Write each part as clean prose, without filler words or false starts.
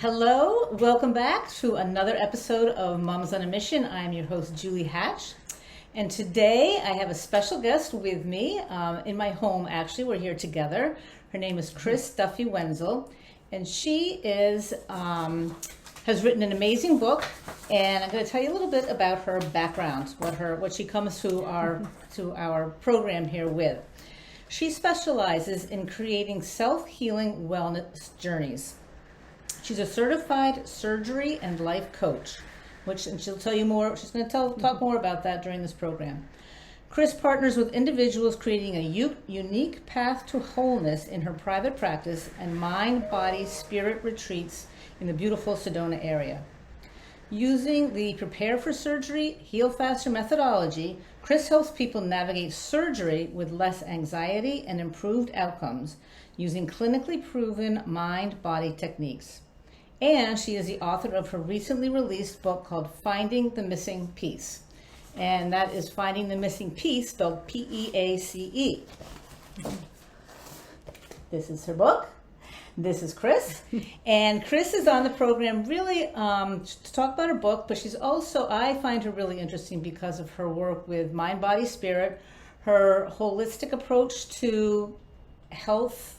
Hello, welcome back to another episode of Moms on a Mission. I'm your host, Julie Hatch. And today I have a special guest with me in my home, actually. We're here together. Her name is Chris Duffy-Wentzel. And she has written an amazing book. And I'm going to tell you a little bit about her background, what she comes to our program here with. She specializes in creating self-healing wellness journeys. She's a certified surgery and life coach, and she'll tell you more. She's going to talk more about that during this program. Chris partners with individuals creating a unique path to wholeness in her private practice and mind, body, spirit retreats in the beautiful Sedona area. Using the Prepare for Surgery, Heal Faster methodology, Chris helps people navigate surgery with less anxiety and improved outcomes using clinically proven mind-body techniques. And she is the author of her recently released book called Finding the Missing Piece. And that is Finding the Missing Piece, spelled P-E-A-C-E. This is her book. This is Chris. And Chris is on the program really to talk about her book, but she's also, I find her really interesting because of her work with mind, body, spirit, her holistic approach to health,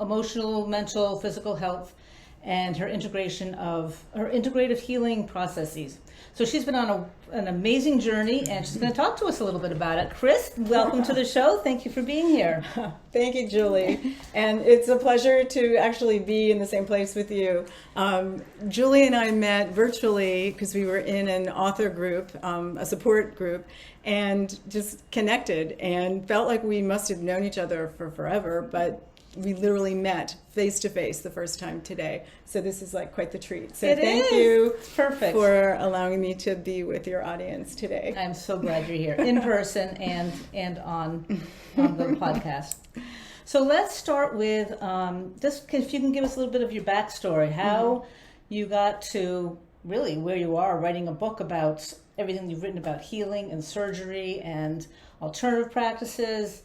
emotional, mental, physical health, and her integration of her integrative healing processes. So she's been on an amazing journey, and she's going to talk to us a little bit about it. Chris, welcome to the show. Thank you for being here. Thank you, Julie. And it's a pleasure to actually be in the same place with you. Julie and I met virtually because we were in an author group, a support group, and just connected and felt like we must have known each other for forever, but we literally met face to face the first time today. So this is like quite the treat. So thank you for allowing me to be with your audience today. I'm so glad you're here in person and on the podcast. So let's start with just if you can give us a little bit of your backstory, how you got to really where you are writing a book about everything you've written about healing and surgery and alternative practices.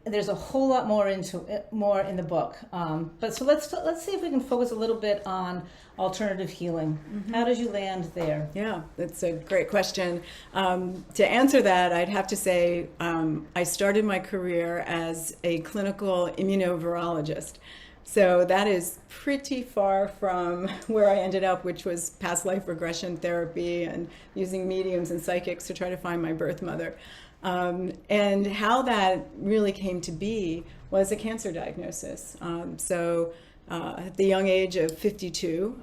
There's a whole lot more in the book, but so let's see if we can focus a little bit on alternative healing. How did you land there? Yeah, that's a great question. To answer that, I'd have to say I started my career as a clinical immunovirologist. So that is pretty far from where I ended up, which was past life regression therapy and using mediums and psychics to try to find my birth mother. And how that really came to be was a cancer diagnosis. At the young age of 52,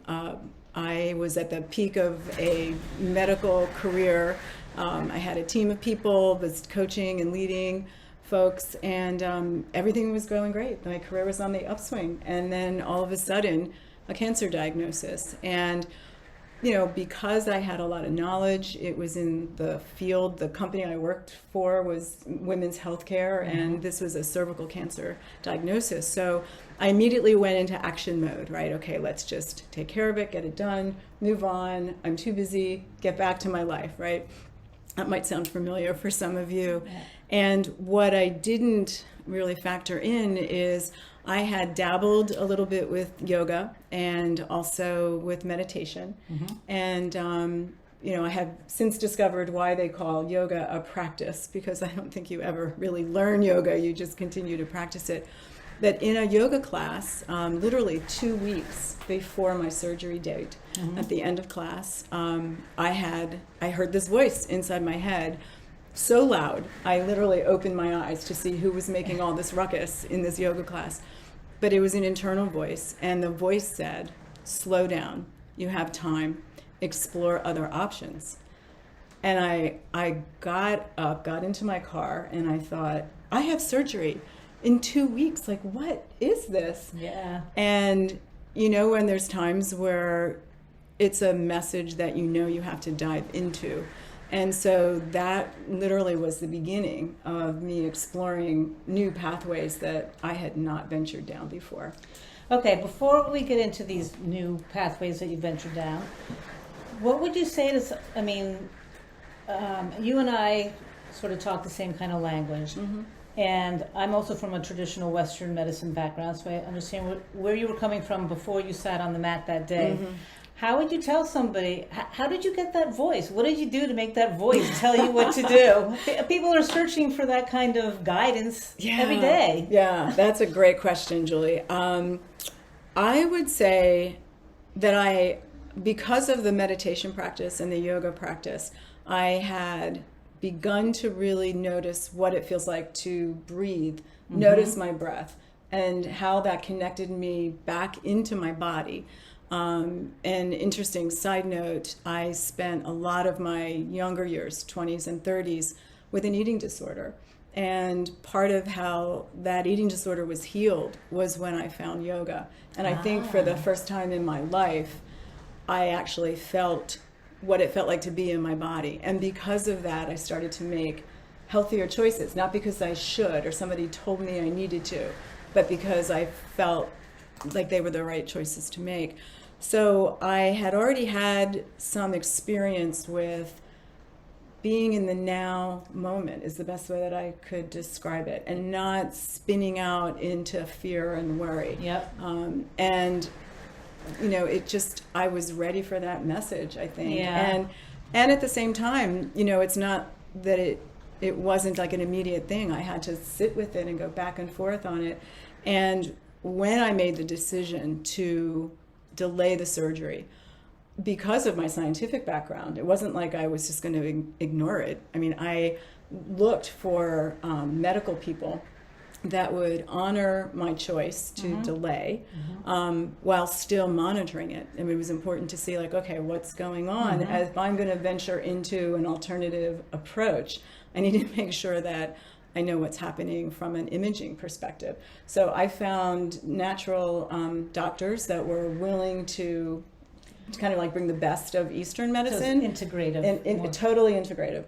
I was at the peak of a medical career. I had a team of people, was coaching and leading folks, and everything was going great. My career was on the upswing. And then all of a sudden, a cancer diagnosis. And because I had a lot of knowledge, it was in the field. The company I worked for was women's healthcare, and this was a cervical cancer diagnosis. So I immediately went into action mode, right? Okay, let's just take care of it, get it done, move on. I'm too busy, get back to my life, right? That might sound familiar for some of you. Yeah. And what I didn't really factor in is I had dabbled a little bit with yoga and also with meditation. And, I have since discovered why they call yoga a practice, because I don't think you ever really learn yoga, you just continue to practice it. That in a yoga class, literally 2 weeks before my surgery date, at the end of class, I heard this voice inside my head so loud, I literally opened my eyes to see who was making all this ruckus in this yoga class. But it was an internal voice, and the voice said, slow down, you have time, explore other options. And I got up, got into my car, and I thought, I have surgery in 2 weeks, like what is this? Yeah. And when there's times where it's a message that you have to dive into. And so that literally was the beginning of me exploring new pathways that I had not ventured down before. Okay, before we get into these new pathways that you ventured down, what would you say to, you and I sort of talk the same kind of language. And I'm also from a traditional Western medicine background, so I understand where you were coming from before you sat on the mat that day. Mm-hmm. How would you tell somebody, how did you get that voice? What did you do to make that voice tell you what to do? People are searching for that kind of guidance every day. Yeah, that's a great question, Julie. I would say that because of the meditation practice and the yoga practice, I had begun to really notice what it feels like to breathe, notice my breath, and how that connected me back into my body. An interesting side note, I spent a lot of my younger years, 20s and 30s, with an eating disorder. And part of how that eating disorder was healed was when I found yoga. And I think for the first time in my life, I actually felt what it felt like to be in my body. And because of that, I started to make healthier choices, not because I should or somebody told me I needed to, but because I felt like they were the right choices to make. So I had already had some experience with being in the now moment, is the best way that I could describe it, and not spinning out into fear and worry. Yep. And I was ready for that message, I think. Yeah. And at the same time, it's not that it wasn't like an immediate thing. I had to sit with it and go back and forth on it. And when I made the decision to delay the surgery, because of my scientific background, it wasn't like I was just going to ignore it. I mean, I looked for medical people that would honor my choice to delay while still monitoring it. And it was important to see, like, okay, what's going on? If I'm going to venture into an alternative approach, I need to make sure that I know what's happening from an imaging perspective. So I found natural doctors that were willing to kind of like bring the best of Eastern medicine. So integrative. Totally integrative.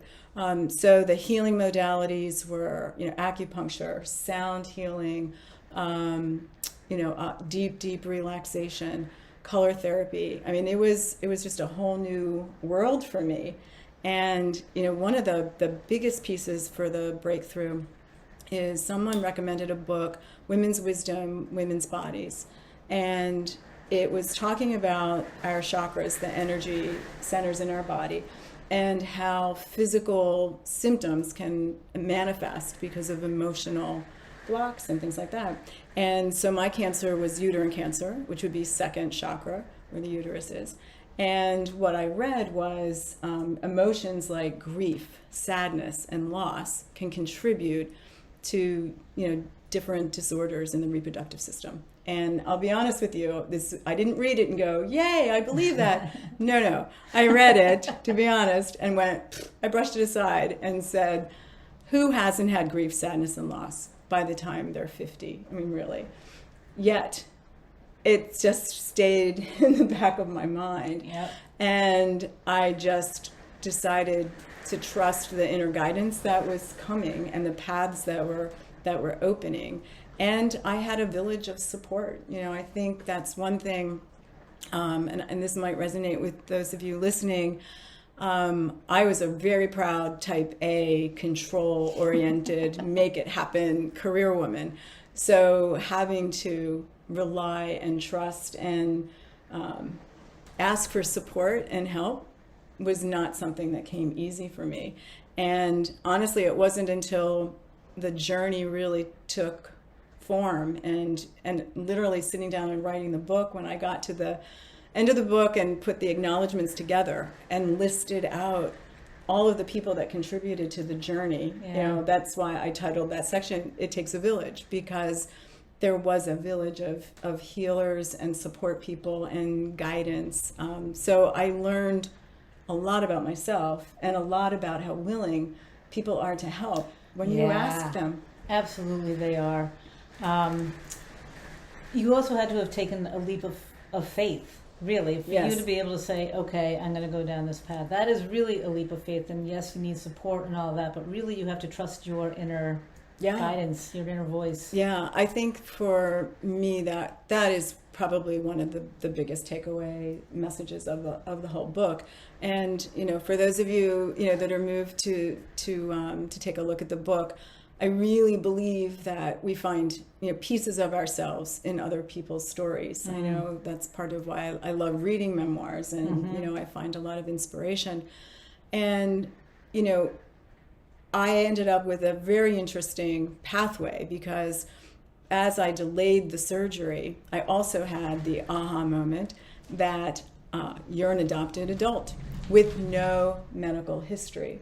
So the healing modalities were, acupuncture, sound healing, deep relaxation, color therapy. I mean, it was just a whole new world for me. And, one of the biggest pieces for the breakthrough is someone recommended a book, Women's Wisdom, Women's Bodies. And it was talking about our chakras, the energy centers in our body, and how physical symptoms can manifest because of emotional blocks and things like that. And so my cancer was uterine cancer, which would be second chakra, where the uterus is. And what I read was emotions like grief, sadness, and loss can contribute to, different disorders in the reproductive system. And I'll be honest with you, I didn't read it and go, yay, I believe that. No. I read it, to be honest, and I brushed it aside and said, who hasn't had grief, sadness, and loss by the time they're 50? I mean, really. Yet, it just stayed in the back of my mind. Yep. And I just decided to trust the inner guidance that was coming and the paths that were opening. And I had a village of support. I think that's one thing, and this might resonate with those of you listening. I was a very proud type A, control-oriented, make it happen career woman. So having to rely and trust and ask for support and help was not something that came easy for me. And honestly, it wasn't until the journey really took form and literally sitting down and writing the book, when I got to the end of the book and put the acknowledgments together and listed out all of the people that contributed to the journey. Yeah. That's why I titled that section, It Takes a Village, because there was a village of healers and support people and guidance. So I learned a lot about myself and a lot about how willing people are to help when you ask them. Absolutely, they are. You also had to have taken a leap of faith, really, for you to be able to say, okay, I'm going to go down this path. That is really a leap of faith. And yes, you need support and all that, but really you have to trust your inner guidance, your inner voice. Yeah, I think for me that is probably one of the biggest takeaway messages of the whole book. And for those of you that are moved to take a look at the book, I really believe that we find pieces of ourselves in other people's stories. I know that's part of why I love reading memoirs, and I find a lot of inspiration. And I ended up with a very interesting pathway, because as I delayed the surgery, I also had the aha moment that you're an adopted adult with no medical history.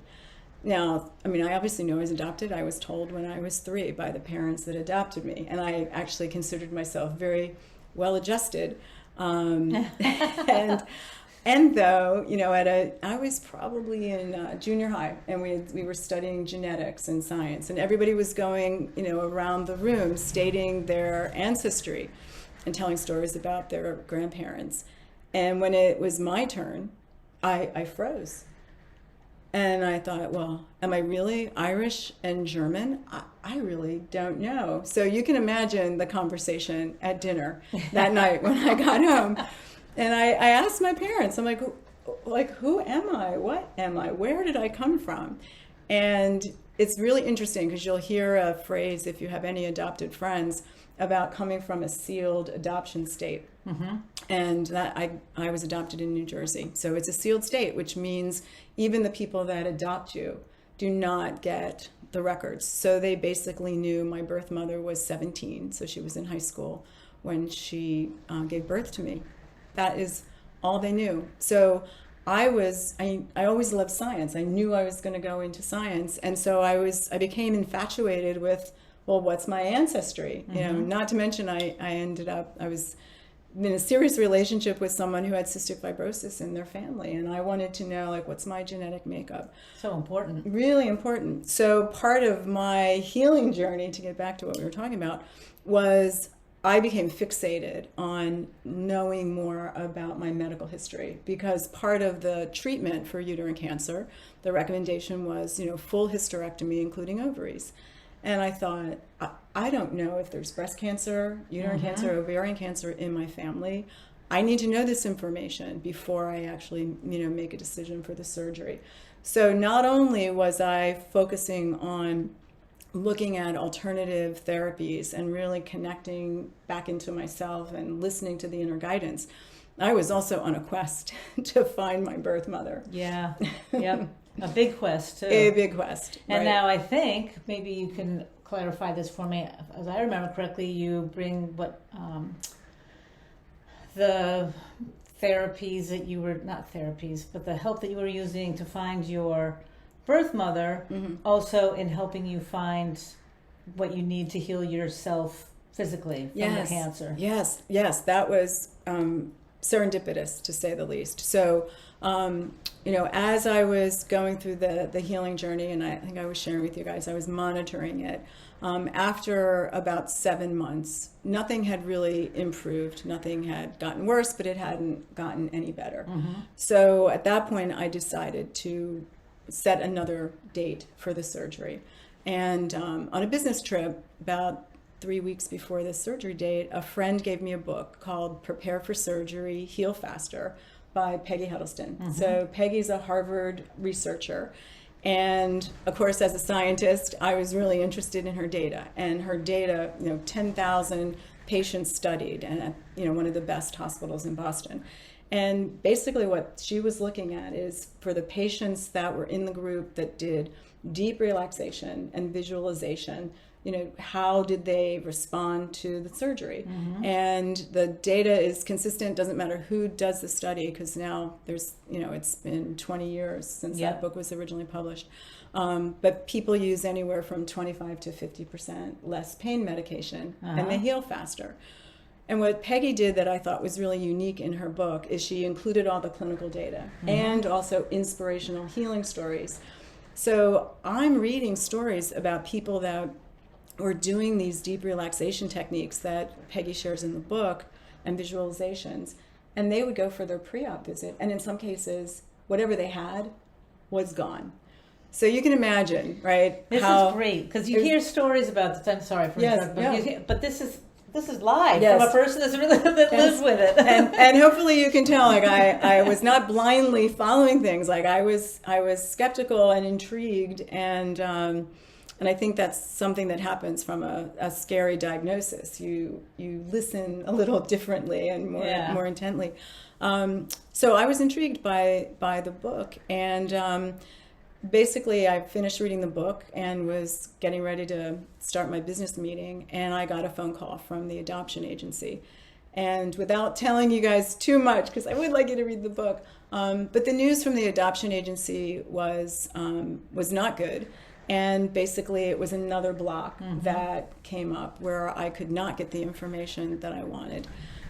Now, I obviously know I was adopted. I was told when I was 3 by the parents that adopted me, and I actually considered myself very well-adjusted. And though, I was probably in junior high, and we were studying genetics and science, and everybody was going, around the room stating their ancestry and telling stories about their grandparents. And when it was my turn, I froze. And I thought, well, am I really Irish and German? I really don't know. So you can imagine the conversation at dinner that night when I got home. And I asked my parents, I'm like, who am I? What am I? Where did I come from? And it's really interesting, because you'll hear a phrase, if you have any adopted friends, about coming from a sealed adoption state. And that I was adopted in New Jersey. So it's a sealed state, which means even the people that adopt you do not get the records. So they basically knew my birth mother was 17, so she was in high school when she gave birth to me. That is all they knew. So I always loved science. I knew I was going to go into science, and so I became infatuated with, well, what's my ancestry? Not to mention I was in a serious relationship with someone who had cystic fibrosis in their family, and I wanted to know, what's my genetic makeup? So important. Really important. So part of my healing journey, to get back to what we were talking about, was I became fixated on knowing more about my medical history, because part of the treatment for uterine cancer, the recommendation was, full hysterectomy, including ovaries. And I thought, I don't know if there's breast cancer, uterine cancer, ovarian cancer in my family. I need to know this information before I actually, make a decision for the surgery. So not only was I focusing on looking at alternative therapies and really connecting back into myself and listening to the inner guidance, I was also on a quest to find my birth mother. Yeah, yep. A big quest, too. A big quest. And right. now I think, maybe you can clarify this for me, as I remember correctly, you bring the therapies that you were, not therapies, but the help that you were using to find your birth mother, also in helping you find what you need to heal yourself physically from the cancer. Yes, that was serendipitous, to say the least. So, as I was going through the healing journey, and I think I was sharing with you guys, I was monitoring it. After about 7 months, nothing had really improved. Nothing had gotten worse, but it hadn't gotten any better. So at that point, I decided to set another date for the surgery. And on a business trip, about 3 weeks before the surgery date, a friend gave me a book called Prepare for Surgery, Heal Faster by Peggy Huddleston. So Peggy's a Harvard researcher. And of course, as a scientist, I was really interested in her data. And her data, 10,000 patients studied, and at one of the best hospitals in Boston. And basically what she was looking at is, for the patients that were in the group that did deep relaxation and visualization, how did they respond to the surgery? And the data is consistent, doesn't matter who does the study, because now there's, it's been 20 years since that book was originally published. But people use anywhere from 25 to 50% less pain medication, and they heal faster. And what Peggy did that I thought was really unique in her book is she included all the clinical data and also inspirational healing stories. So I'm reading stories about people that were doing these deep relaxation techniques that Peggy shares in the book and visualizations, and they would go for their pre-op visit, and in some cases, whatever they had was gone. So you can imagine, right? This is great, because you hear stories about this. I'm sorry for interrupting, but this is live from a person that's really that lives with it. and hopefully you can tell, I was not blindly following things. I was skeptical and intrigued, and And I think that's something that happens from a scary diagnosis. You listen a little differently and more intently. So I was intrigued by the book, and basically I finished reading the book and was getting ready to start my business meeting, and I got a phone call from the adoption agency. And without telling you guys too much, because I would like you to read the book, but the news from the adoption agency was not good. And basically it was another block that came up where I could not get the information that I wanted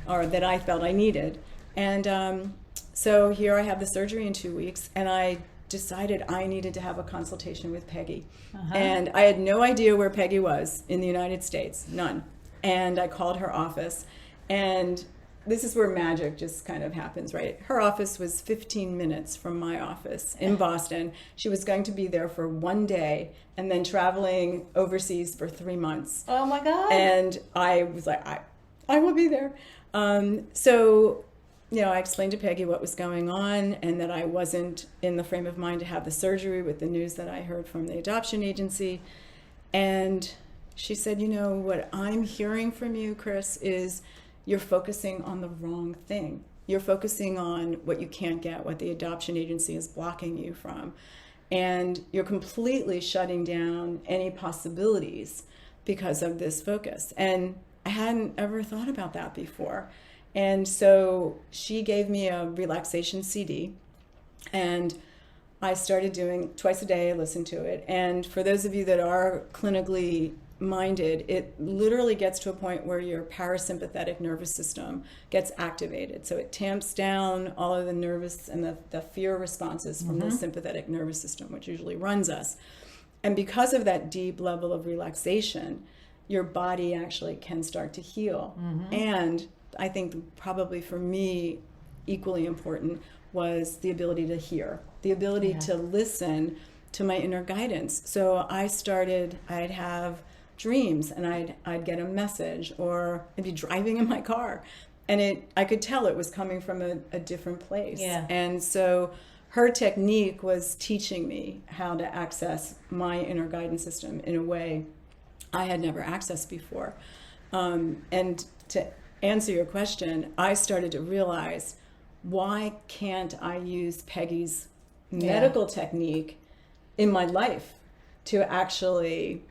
or that I felt I needed. And so here I have the surgery in 2 weeks, and I decided I needed to have a consultation with Peggy. And I had no idea where Peggy was in the United States, none. And I called her office, and this is where magic just kind of happens, right? Her office was 15 minutes from my office in Boston. She was going to be there for 1 day and then traveling overseas for 3 months. Oh my God. And I was like, I will be there. So, I explained to Peggy what was going on and that I wasn't in the frame of mind to have the surgery with the news that I heard from the adoption agency. And she said, what I'm hearing from you, Chris, is you're focusing on the wrong thing. You're focusing on what you can't get, what the adoption agency is blocking you from. And you're completely shutting down any possibilities because of this focus. And I hadn't ever thought about that before. And so she gave me a relaxation CD, and I started doing twice a day. I listened to it. And for those of you that are clinically minded, it literally gets to a point where your parasympathetic nervous system gets activated. So it tamps down all of the nervous and the fear responses from the sympathetic nervous system, which usually runs us. And because of that deep level of relaxation, your body actually can start to heal. And I think probably for me, equally important was the ability to hear, the ability to listen to my inner guidance. So I'd have dreams, and I'd get a message, or I'd be driving in my car, and I could tell it was coming from a different place. And so her technique was teaching me how to access my inner guidance system in a way I had never accessed before. And to answer your question, I started to realize, why can't I use Peggy's medical technique in my life to actually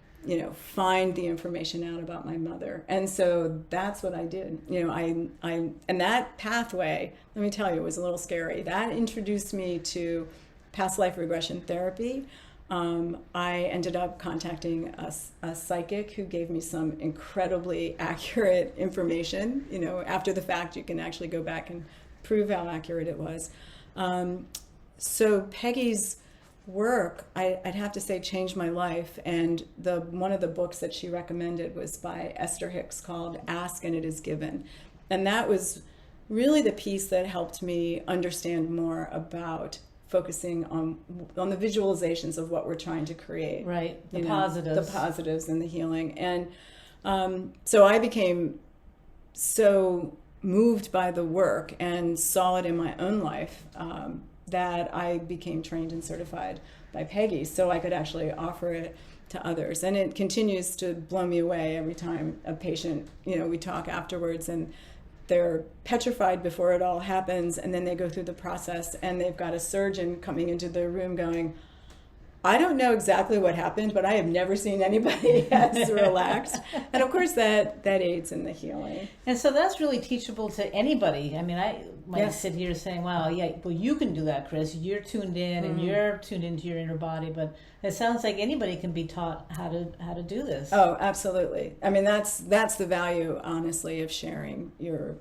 find the information out about my mother? And so that's what I did. And that pathway, let me tell you, was a little scary. That introduced me to past life regression therapy. I ended up contacting a psychic who gave me some incredibly accurate information. After the fact, you can actually go back and prove how accurate it was. So Peggy's work, I'd have to say, changed my life. And one of the books that she recommended was by Esther Hicks, called Ask and It Is Given. And that was really the piece that helped me understand more about focusing on the visualizations of what we're trying to create. Right, the positives. The positives and the healing. And so I became so moved by the work and saw it in my own life that I became trained and certified by Peggy, so I could actually offer it to others. And it continues to blow me away every time a patient, we talk afterwards, and they're petrified before it all happens, and then they go through the process, and they've got a surgeon coming into their room going, I don't know exactly what happened, but I have never seen anybody as relaxed. And of course that aids in the healing. And so that's really teachable to anybody. I mean, I might sit here saying, wow, well, you can do that, Chris. You're tuned in and you're tuned into your inner body, but it sounds like anybody can be taught how to do this. Oh, absolutely. I mean, that's the value, honestly, of sharing your,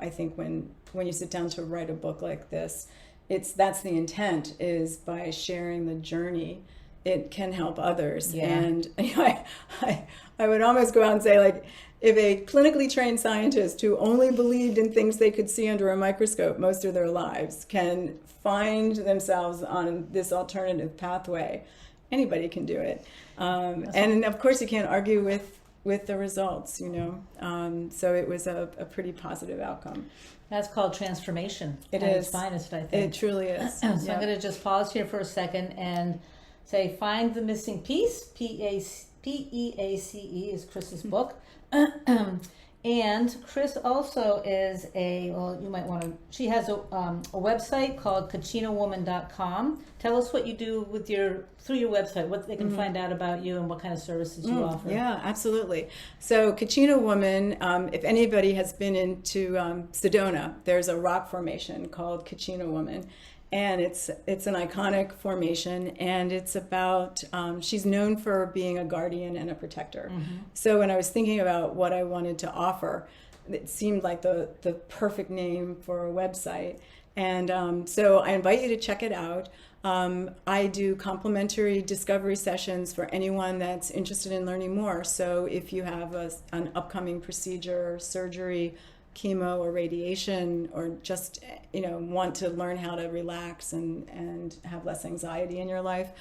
I think when you sit down to write a book like this, that's the intent, is by sharing the journey, it can help others. And I would almost go out and say, like, if a clinically trained scientist who only believed in things they could see under a microscope most of their lives can find themselves on this alternative pathway, anybody can do it. And of course you can't argue with the results, so it was a pretty positive outcome. That's called transformation. It at is. Its finest, I think. It truly is. So I'm going to just pause here for a second and say Find the Missing Piece, P-E-A-C-E is Chris's book. And Chris also is you might want to, she has a website called kachinawoman.com. Tell us what you do through your website, what they can find out about you and what kind of services you offer. Yeah, absolutely. So Kachina Woman, if anybody has been into Sedona, there's a rock formation called Kachina Woman. And it's an iconic formation, and it's about, she's known for being a guardian and a protector. So when I was thinking about what I wanted to offer, it seemed like the perfect name for a website. And so I invite you to check it out. I do complimentary discovery sessions for anyone that's interested in learning more. So if you have an upcoming procedure, surgery, chemo or radiation, or just want to learn how to relax and have less anxiety in your life,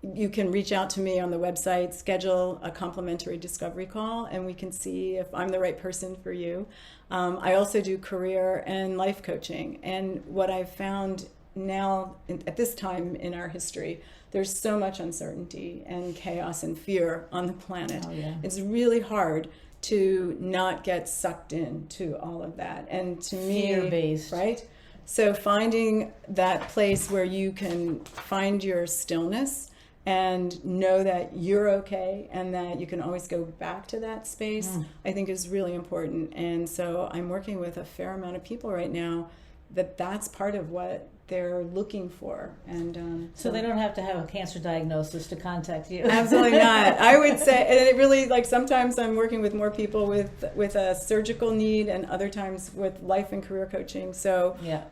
you can reach out to me on the website, schedule a complimentary discovery call, and we can see if I'm the right person for you. I also do career and life coaching, and what I've found now at this time in our history, there's so much uncertainty and chaos and fear on the planet. Oh, yeah. It's really hard to not get sucked into all of that. And to me, fear-based, right? So finding that place where you can find your stillness and know that you're okay and that you can always go back to that space, I think is really important. And so I'm working with a fair amount of people right now that's part of what they're looking for. And so they don't have to have a cancer diagnosis to contact you. Absolutely not. I would say, and it really, like, sometimes I'm working with more people with a surgical need, and other times with life and career coaching. So yeah.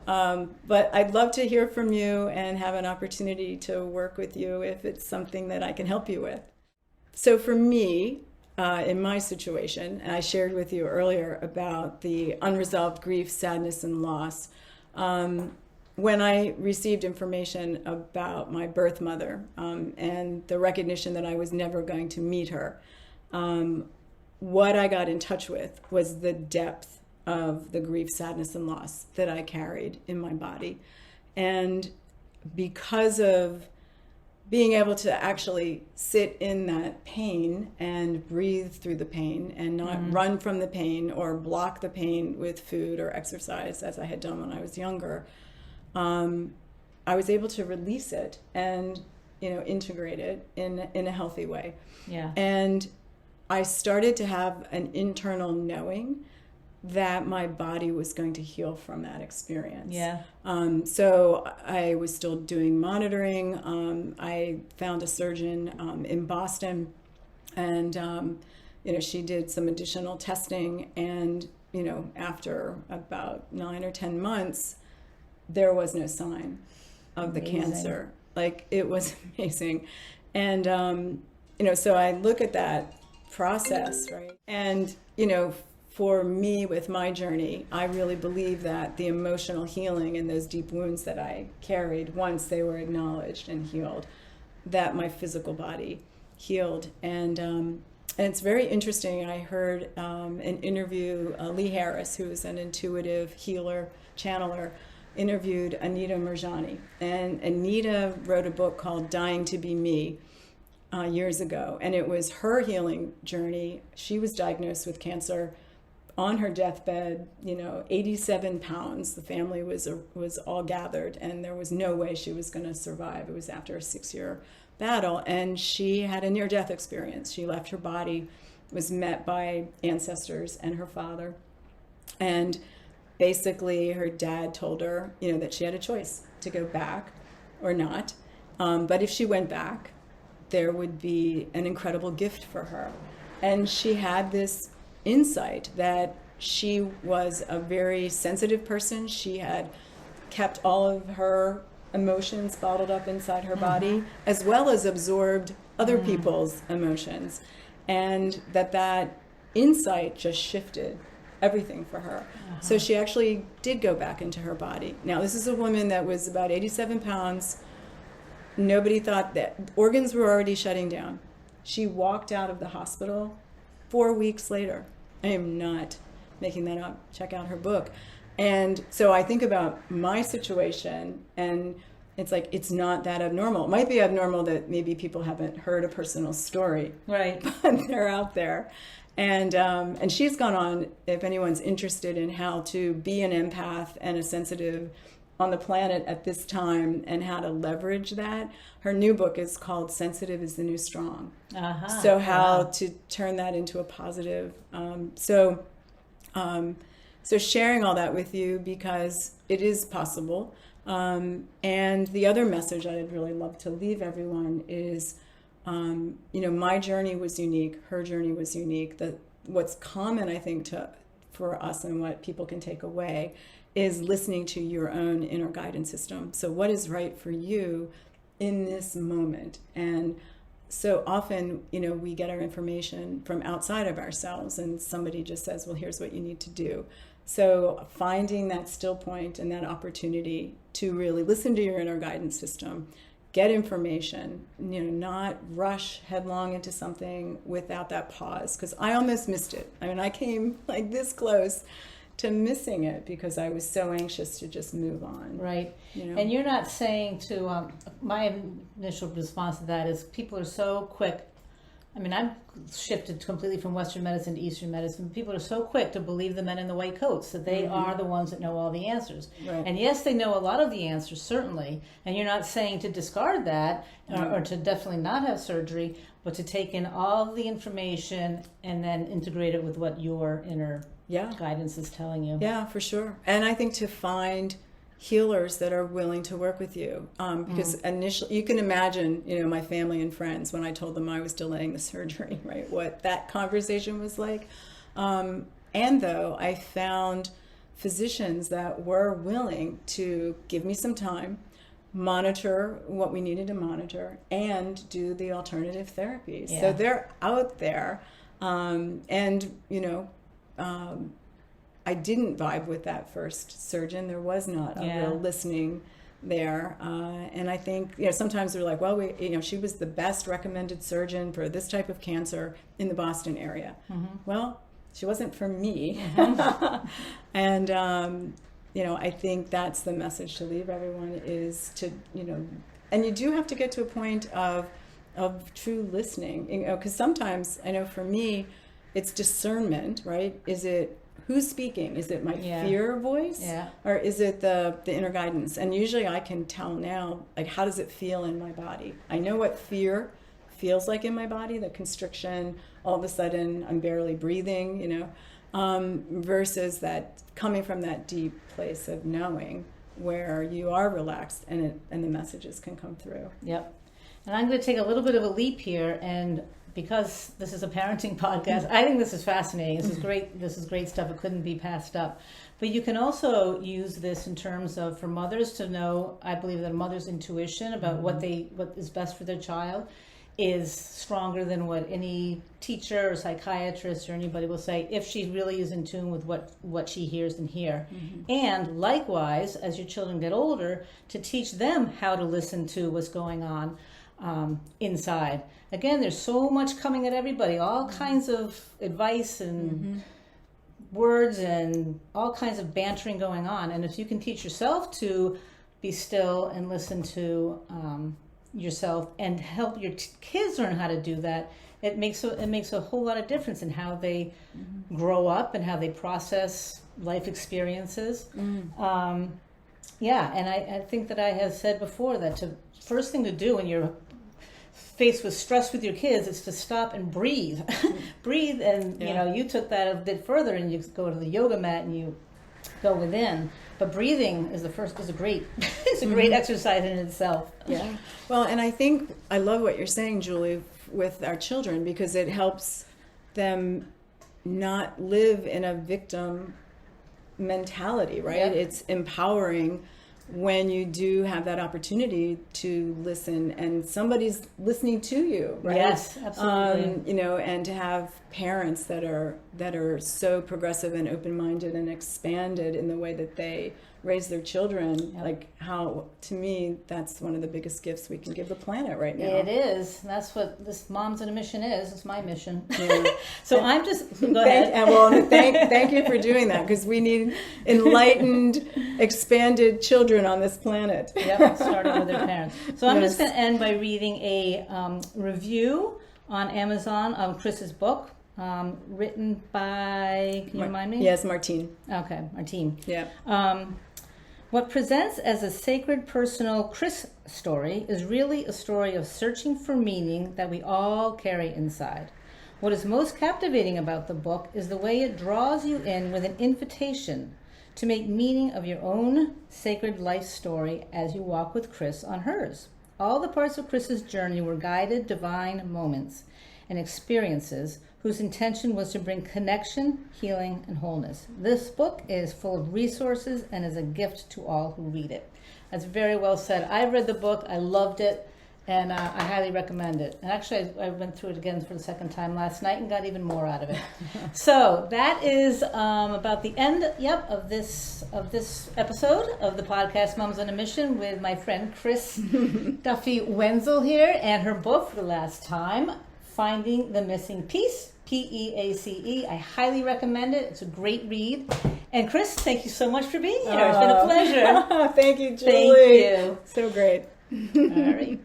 But I'd love to hear from you and have an opportunity to work with you if it's something that I can help you with. So for me, in my situation, and I shared with you earlier about the unresolved grief, sadness, and loss. When I received information about my birth mother and the recognition that I was never going to meet her, what I got in touch with was the depth of the grief, sadness, and loss that I carried in my body. And because of being able to actually sit in that pain and breathe through the pain and not run from the pain or block the pain with food or exercise, as I had done when I was younger, I was able to release it and, integrate it in a healthy way. Yeah. And I started to have an internal knowing that my body was going to heal from that experience. Yeah. So I was still doing monitoring. I found a surgeon in Boston, and she did some additional testing. And after about 9 or 10 months, there was no sign of the cancer. Like, it was amazing. And so I look at that process, right? And for me, with my journey, I really believe that the emotional healing and those deep wounds that I carried, once they were acknowledged and healed, that my physical body healed. And it's very interesting. I heard an interview, Lee Harris, who is an intuitive healer, channeler, interviewed Anita Mirjani. And Anita wrote a book called Dying to Be Me years ago. And it was her healing journey. She was diagnosed with cancer on her deathbed, 87 pounds. The family was all gathered, and there was no way she was going to survive. It was after a 6-year battle, and she had a near-death experience. She left her body, was met by ancestors and her father, and basically her dad told her, that she had a choice to go back or not. But if she went back, there would be an incredible gift for her. And she had this insight that she was a very sensitive person. She had kept all of her emotions bottled up inside her body, as well as absorbed other people's emotions. And that insight just shifted everything for her. So she actually did go back into her body. Now, this is a woman that was about 87 pounds. Nobody thought that organs were already shutting down. She walked out of the hospital 4 weeks later. I am not making that up. Check out her book. And so I think about my situation and it's like, it's not that abnormal. It might be abnormal that maybe people haven't heard a personal story, Right. but they're out there. And she's gone on, if anyone's interested in how to be an empath and a sensitive on the planet at this time and how to leverage that. Her new book is called Sensitive is the New Strong. Uh-huh. So how to turn that into a positive. So sharing all that with you because it is possible. And the other message I'd really love to leave everyone is, my journey was unique. Her journey was unique. What's common, I think, for us and what people can take away is listening to your own inner guidance system. So what is right for you in this moment? And so often, we get our information from outside of ourselves and somebody just says, well, here's what you need to do. So finding that still point and that opportunity to really listen to your inner guidance system, get information, not rush headlong into something without that pause. Because I almost missed it. I mean, I came like this close to missing it because I was so anxious to just move on. Right. And you're not saying to, my initial response to that is people are so quick. I mean, I've shifted completely from Western medicine to Eastern medicine. People are so quick to believe the men in the white coats, that they are the ones that know all the answers. Right. And yes, they know a lot of the answers, certainly. And you're not saying to discard that or to definitely not have surgery, but to take in all the information and then integrate it with what your inner guidance is telling you. Yeah, for sure. And I think to find healers that are willing to work with you, because initially you can imagine, my family and friends, when I told them I was delaying the surgery, right, what that conversation was like. And though I found physicians that were willing to give me some time, monitor what we needed to monitor, and do the alternative therapies. So they're out there. I didn't vibe with that first surgeon. There was not a real listening there. And I think, sometimes they're like, well, she was the best recommended surgeon for this type of cancer in the Boston area. Well, she wasn't for me. And, I think that's the message to leave everyone is to, and you do have to get to a point of true listening, because sometimes I know for me, it's discernment, right? Is it who's speaking? Is it my fear voice? Or is it the inner guidance? And usually I can tell now, like, how does it feel in my body? I know what fear feels like in my body, the constriction, all of a sudden I'm barely breathing, versus that coming from that deep place of knowing where you are relaxed and the messages can come through. Yep. And I'm going to take a little bit of a leap here, and because this is a parenting podcast, I think this is fascinating. This is great. This is great stuff. It couldn't be passed up. But you can also use this in terms of for mothers to know, I believe that a mother's intuition about what is best for their child is stronger than what any teacher or psychiatrist or anybody will say if she really is in tune with what she hears and hear. And likewise, as your children get older, to teach them how to listen to what's going on inside. Again, there's so much coming at everybody, all kinds of advice and words and all kinds of bantering going on. And if you can teach yourself to be still and listen to yourself and help your kids learn how to do that, it makes a whole lot of difference in how they grow up and how they process life experiences. And I think that I have said before that first thing to do when you're faced with stress with your kids is to stop and breathe. Breathe, and you took that a bit further and you go to the yoga mat and you go within. But breathing is a great it's a great exercise in itself. Yeah. Well, and I think I love what you're saying, Julie, with our children, because it helps them not live in a victim mentality, right? Yep. It's empowering when you do have that opportunity to listen and somebody's listening to you, right? Yes, absolutely. And to have parents that are so progressive and open-minded and expanded in the way that they raise their children. Yep. Like how, to me, that's one of the biggest gifts we can give the planet right now. It is. That's what this Moms on a Mission is. It's my mission. Yeah. So I'm just, go ahead. Thank you for doing that, because we need enlightened, expanded children on this planet. Yep, starting with their parents. So I'm just Yes. going to end by reading a review on Amazon of Chris's book, written by, can you remind me? Yes, Martine. Okay, our team. Yeah. What presents as a sacred personal Chris story is really a story of searching for meaning that we all carry inside. What is most captivating about the book is the way it draws you in with an invitation to make meaning of your own sacred life story as you walk with Chris on hers. All the parts of Chris's journey were guided divine moments and experiences whose intention was to bring connection, healing, and wholeness. This book is full of resources and is a gift to all who read it. That's very well said. I read the book, I loved it, and I highly recommend it. And actually, I went through it again for the second time last night and got even more out of it. So that is about the end, of this episode of the podcast Moms on a Mission with my friend Chris Duffy-Wentzel here, and her book for the last time, Finding the Missing Piece, P-E-A-C-E. I highly recommend it. It's a great read. And Chris, thank you so much for being here. It's been a pleasure. Thank you, Julie. Thank you. So great. All right.